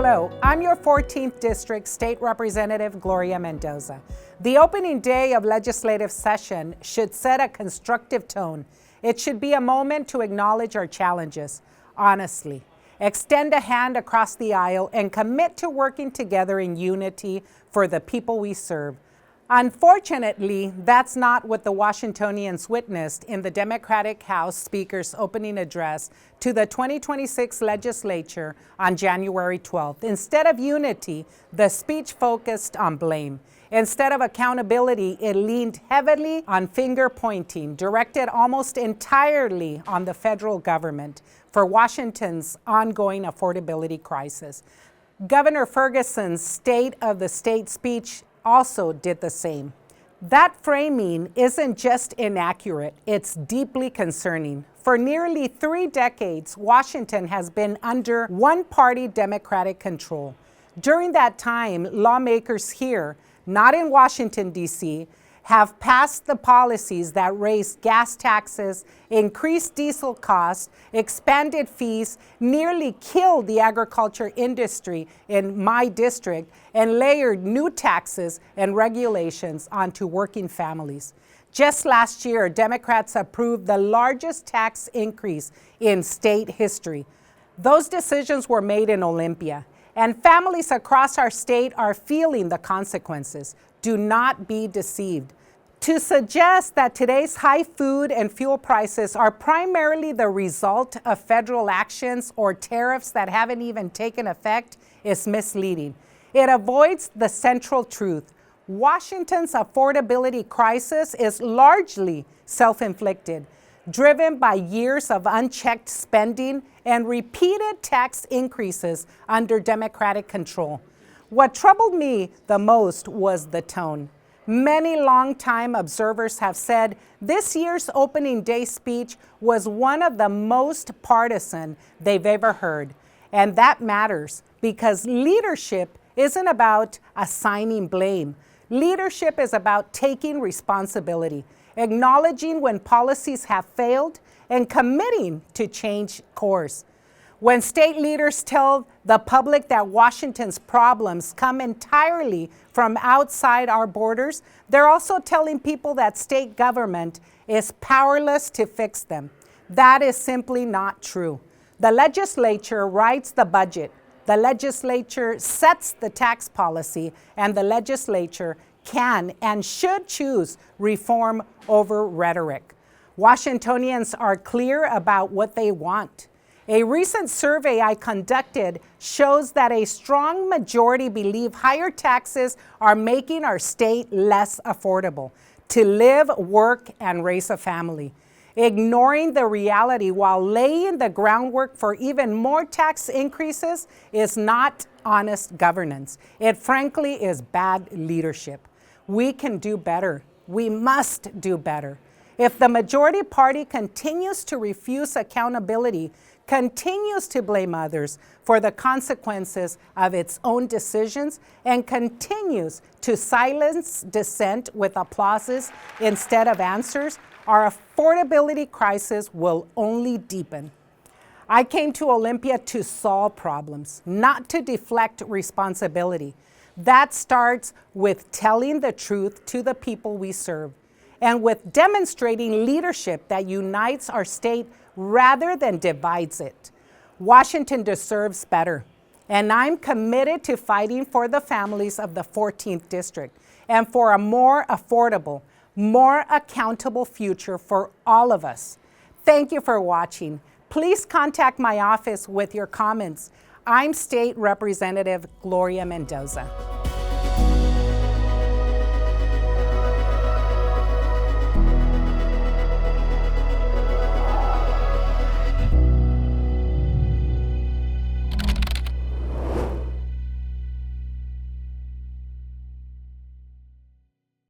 Hello, I'm your 14th District State Representative, Gloria Mendoza. The opening day of legislative session should set a constructive tone. It should be a moment to acknowledge our challenges, honestly, extend a hand across the aisle, and commit to working together in unity for the people we serve. Unfortunately, that's not what the Washingtonians witnessed in the Democratic House Speaker's opening address to the 2026 legislature on January 12th. Instead of unity, the speech focused on blame. Instead of accountability, it leaned heavily on finger pointing, directed almost entirely on the federal government for Washington's ongoing affordability crisis. Governor Ferguson's State of the State speech also did the same. That framing isn't just inaccurate, it's deeply concerning. For nearly 3 decades, Washington has been under one-party Democratic control. During that time, lawmakers here, not in Washington, D.C., have passed the policies that raised gas taxes, increased diesel costs, expanded fees, nearly killed the agriculture industry in my district, and layered new taxes and regulations onto working families. Just last year, Democrats approved the largest tax increase in state history. Those decisions were made in Olympia, and families across our state are feeling the consequences. Do not be deceived. To suggest that today's high food and fuel prices are primarily the result of federal actions or tariffs that haven't even taken effect is misleading. It avoids the central truth. Washington's affordability crisis is largely self-inflicted, driven by years of unchecked spending and repeated tax increases under Democratic control. What troubled me the most was the tone. Many longtime observers have said this year's opening day speech was one of the most partisan they've ever heard. And that matters because leadership isn't about assigning blame. Leadership is about taking responsibility, acknowledging when policies have failed, and committing to change course. When state leaders tell the public that Washington's problems come entirely from outside our borders, they're also telling people that state government is powerless to fix them. That is simply not true. The legislature writes the budget, the legislature sets the tax policy, and the legislature can and should choose reform over rhetoric. Washingtonians are clear about what they want. A recent survey I conducted shows that a strong majority believe higher taxes are making our state less affordable to live, work, and raise a family. Ignoring the reality while laying the groundwork for even more tax increases is not honest governance. It frankly is bad leadership. We can do better. We must do better. If the majority party continues to refuse accountability, continues to blame others for the consequences of its own decisions, and continues to silence dissent with applauses instead of answers, our affordability crisis will only deepen. I came to Olympia to solve problems, not to deflect responsibility. That starts with telling the truth to the people we serve, and with demonstrating leadership that unites our state rather than divides it. Washington deserves better, and I'm committed to fighting for the families of the 14th District and for a more affordable, more accountable future for all of us. Thank you for watching. Please contact my office with your comments. I'm State Representative Gloria Mendoza.